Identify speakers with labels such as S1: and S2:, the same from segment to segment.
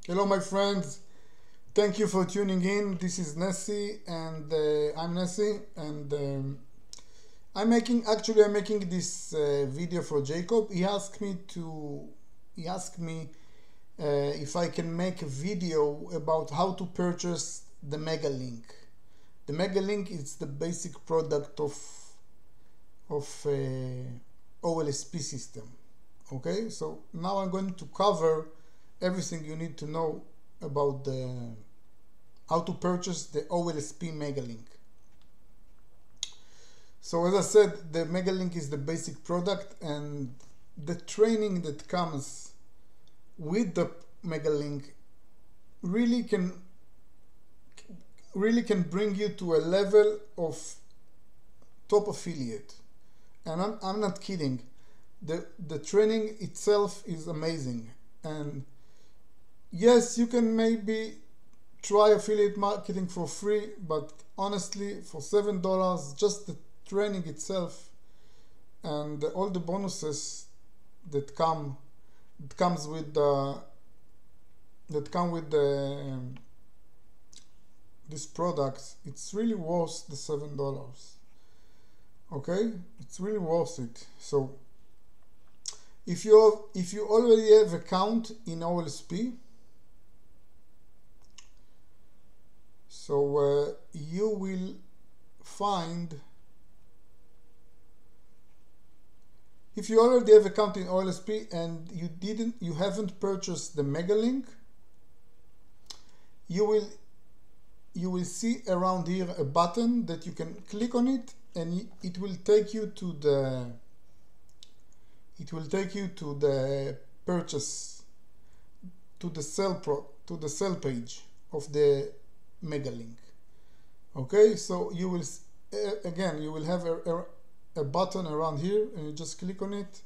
S1: Hello my friends, thank you for tuning in. This is Nessie and I'm Nessie and I'm making this video for Jacob. He asked me if I can make a video about how to purchase the Mega Link. The Mega Link is the basic product of OLSP system. Okay, so now I'm going to cover everything you need to know about how to purchase the OLSP Mega Link. So as I said, the Mega Link is the basic product, and the training that comes with the Mega Link really can bring you to a level of top affiliate. And I'm not kidding. The training itself is amazing. And yes, you can maybe try affiliate marketing for free, but honestly, for $7, just the training itself and all the bonuses that come with this product, it's really worth the $7. Okay, it's really worth it. So if you already have account in OLSP, so you will find, if you already have account in OLSP and you haven't purchased the Mega Link, you will see around here a button that you can click on it, and it will take you to the purchase, to the sell page of the Mega Link. Okay, so you will have a button around here, and you just click on it.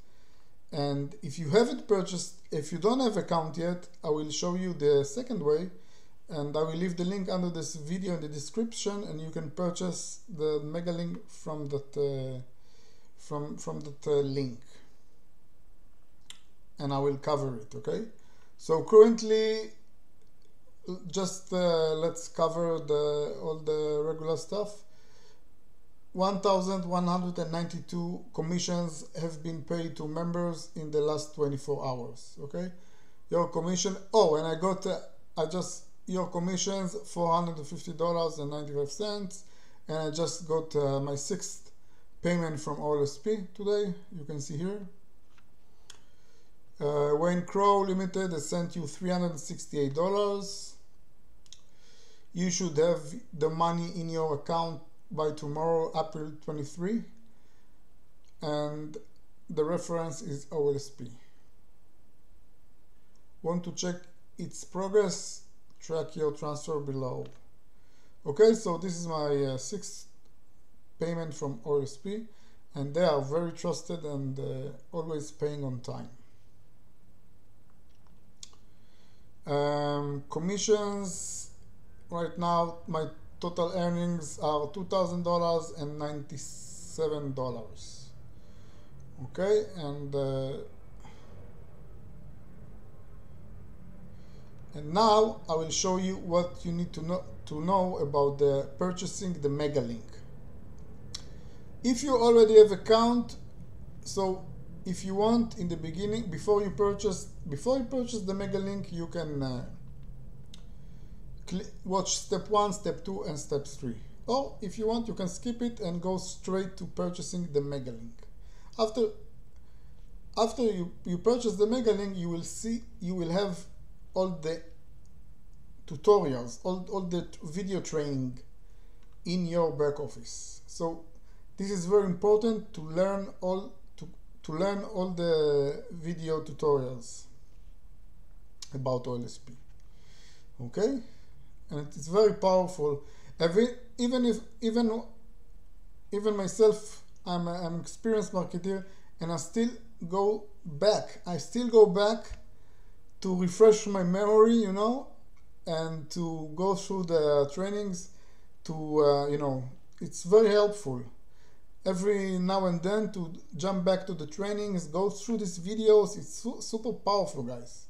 S1: And if you haven't purchased, if you don't have account yet, I will show you the second way, and I will leave the link under this video in the description, and you can purchase the Mega Link from that link, and I will cover it. Okay, so currently, just let's cover all the regular stuff. 1,192 commissions have been paid to members in the last 24 hours. Okay, your commission. Oh, and your commissions $450.95, and I just got my 6th payment from OLSP today. You can see here. Wayne Crow Limited has sent you $368. You should have the money in your account by tomorrow, April 23, and the reference is OLSP. Want to check its progress? Track your transfer below. Okay, so this is my 6th payment from OLSP, and they are very trusted and always paying on time. Commissions, right now my total earnings are $2,097. Okay, and now I will show you what you need to know about purchasing the Mega Link. If you already have account, so if you want, in the beginning, before you purchase the Mega Link, you can watch step 1, step 2, and step 3. Or if you want, you can skip it and go straight to purchasing the Mega Link. After you purchase the Mega Link, you will have all the tutorials, all the video training in your back office. So this is very important to learn all the video tutorials about OLSP. Okay, and it's very powerful. Even myself, I'm an experienced marketer, and I still go back to refresh my memory, you know, and to go through the trainings it's very helpful. every now and then to jump back to the trainings, go through these videos. It's super powerful, guys.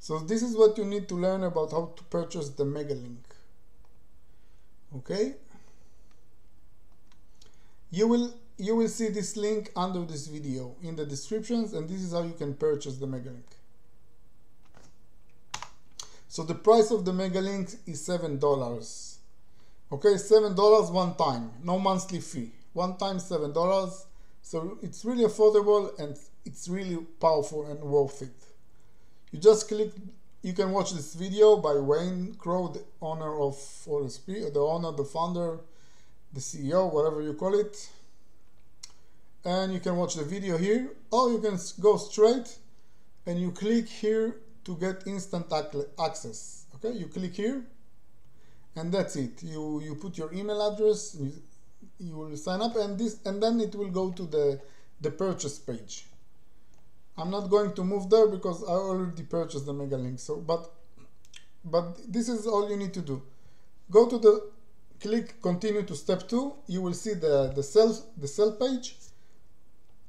S1: So this is what you need to learn about how to purchase the Mega Link. Okay? You will see this link under this video in the descriptions, and this is how you can purchase the Mega Link. So the price of the Mega Link is $7. Okay, $7 one time, no monthly fee. One time $7. So it's really affordable and it's really powerful and worth it. You just click, you can watch this video by Wayne Crow, the owner of OLSP, or the owner, the founder, the CEO, whatever you call it. And you can watch the video here, or you can go straight and you click here to get instant access. Okay, you click here and that's it. You put your email address, you will sign up, and then it will go to the purchase page. I'm not going to move there because I already purchased the Mega Link. So but this is all you need to do. Go to click continue to step 2. You will see the sell page.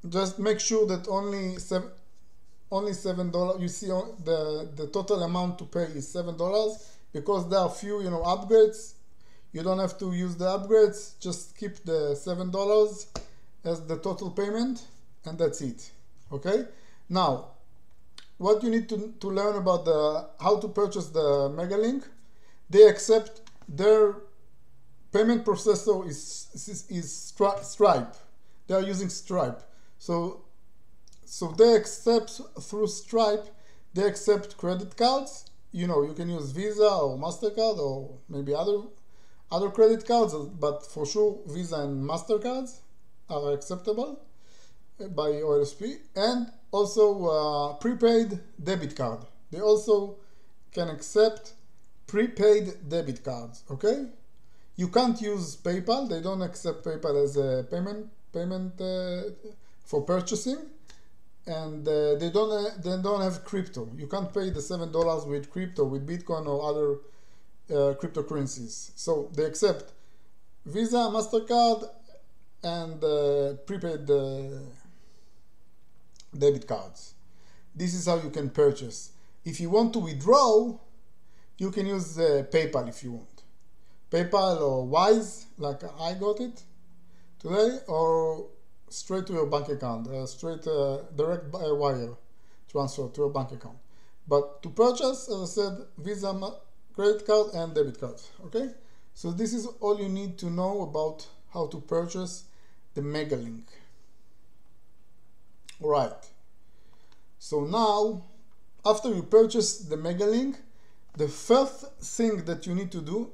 S1: Just make sure that only $7. You see the total amount to pay is $7, because there are few upgrades. You don't have to use the upgrades. Just keep the $7 as the total payment, and that's it. Okay. Now, what you need to learn about how to purchase the Mega Link. They accept their payment processor is Stripe. They are using Stripe. So they accept through Stripe. They accept credit cards. You can use Visa or MasterCard or maybe other credit cards, but for sure Visa and MasterCards are acceptable by OLSP, and also prepaid debit card. They also can accept prepaid debit cards. Okay, you can't use PayPal. They don't accept PayPal as a payment for purchasing, and they don't have crypto. You can't pay the $7 with crypto, with Bitcoin or other cryptocurrencies. So they accept Visa, MasterCard, and prepaid debit cards. This is how you can purchase. If you want to withdraw, you can use PayPal if you want. PayPal or Wise, like I got it today, or straight to your bank account, straight direct wire transfer to your bank account. But to purchase, as I said, Visa, credit card, and debit card. Okay, so this is all you need to know about how to purchase the Mega Link. Alright, so now after you purchase the Mega Link, the first thing that you need to do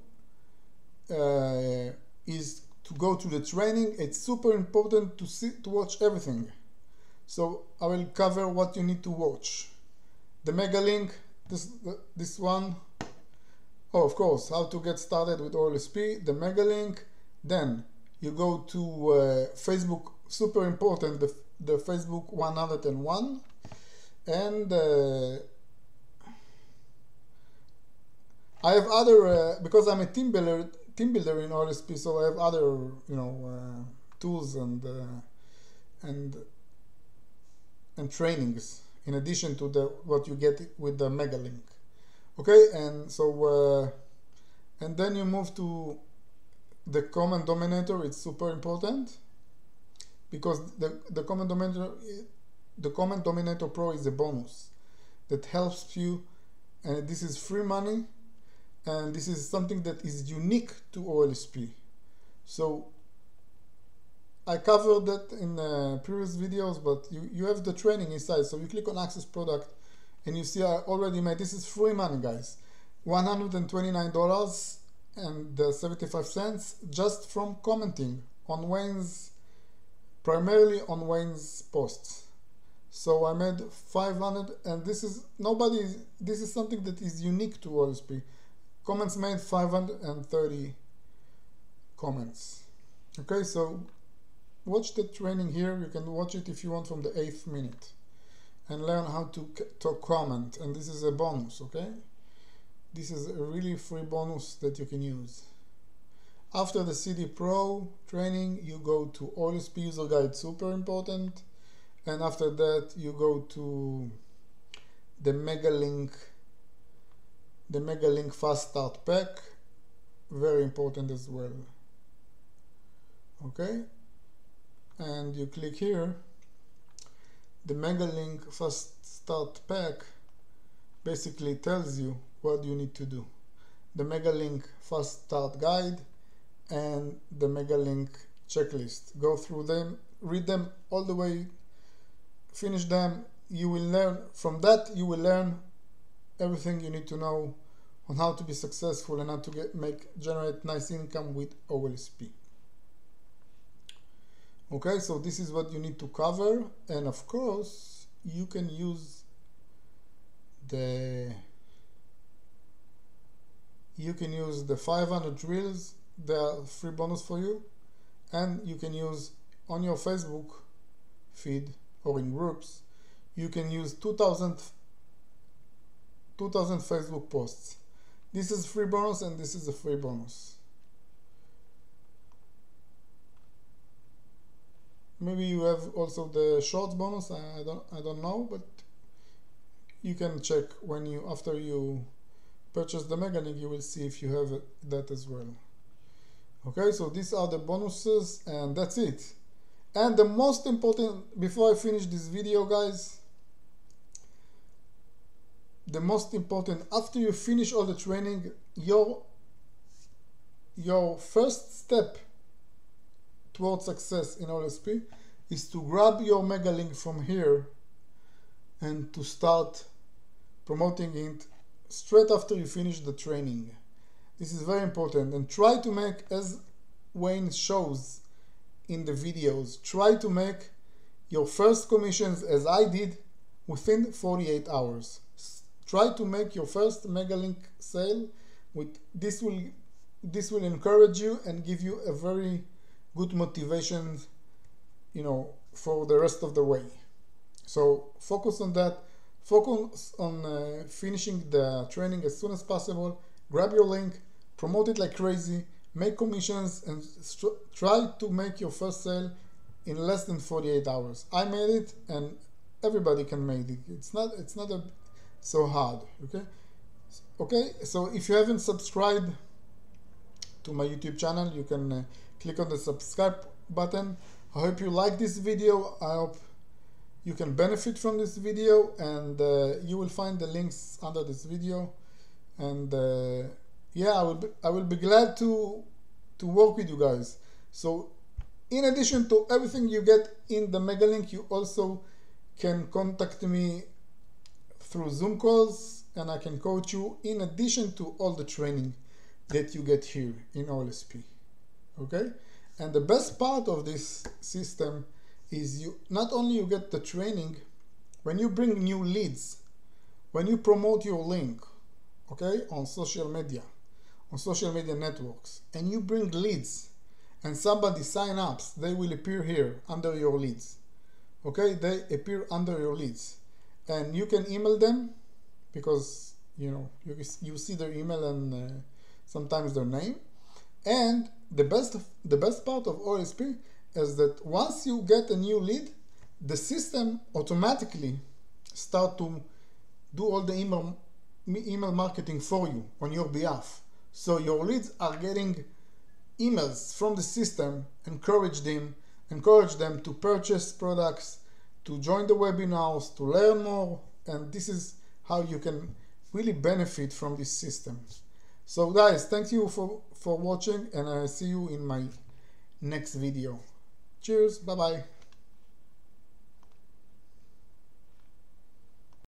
S1: is to go to the training. It's super important to watch everything. So I will cover what you need to watch. The Mega Link, this one. Oh, of course, how to get started with OLSP, the Mega Link. Then you go to Facebook, super important, the Facebook 101, and I have other because I'm a team builder in OLSP, so I have other tools and trainings in addition to what you get with the Mega Link. Okay, and so and then you move to the common denominator. It's super important because the common denominator Pro is a bonus that helps you, and this is free money, and this is something that is unique to OLSP. So I covered that in previous videos, but you have the training inside. So you click on Access Product, and you see I already made, this is free money, guys, $129.75 just from commenting on Wayne's, primarily on Wayne's posts. So I made 500, and this is something that is unique to OLSP. Comments made 530 comments. Okay, so watch the training here. You can watch it if you want from the 8th minute and learn how to comment, and this is a bonus. Okay, this is a really free bonus that you can use. After the CD Pro training, you go to OLSP User Guide, super important, and after that you go to the Mega Link the Mega Link Fast Start Pack, very important as well. Okay, and you click here. The Mega Link Fast Start Pack basically tells you what you need to do. The Mega Link Fast Start Guide and the Mega Link checklist. Go through them, read them all the way, finish them. You will learn from that. You will learn everything you need to know on how to be successful and how to generate nice income with OLSP. Okay, so this is what you need to cover, and of course you can use the 500 reels. They are free bonus for you, and you can use on your Facebook feed or in groups. You can use 2000 Facebook posts. This is free bonus and this is a free bonus. Maybe you have also the shorts bonus. I don't know, but you can check after you purchase the Mega Link. You will see if you have that as well. Okay, so these are the bonuses, and that's it. And the most important, before I finish this video, guys, the most important, after you finish all the training, your first step towards success in OLSP is to grab your Mega Link from here and to start promoting it straight after you finish the training. This is very important, and try to make, as Wayne shows in the videos, try to make your first commissions, as I did, within 48 hours. Try to make your first Mega Link sale. This will encourage you and give you a very good motivation, for the rest of the way. So focus on that. Focus on finishing the training as soon as possible. Grab your link, promote it like crazy, make commissions, and try to make your first sale in less than 48 hours. I made it, and everybody can make it. It's not so hard. Okay, so if you haven't subscribed to my YouTube channel, you can click on the subscribe button. I hope you like this video. I hope you can benefit from this video, and you will find the links under this video. And yeah, I will be glad to work with you guys. So in addition to everything you get in the Mega Link, you also can contact me through Zoom calls, and I can coach you in addition to all the training that you get here in OLSP. Okay, and the best part of this system is not only you get the training, when you bring new leads, when you promote your link, okay, on social media networks, and you bring leads and somebody sign up, they will appear here under your leads. Okay, they appear under your leads, and you can email them, because you see their email and sometimes their name. And the best part of OLSP is that once you get a new lead, the system automatically start to do all the email marketing for you on your behalf. So your leads are getting emails from the system, encourage them to purchase products, to join the webinars, to learn more, and this is how you can really benefit from this system. So guys, thank you for watching, and I see you in my next video. Cheers, bye bye.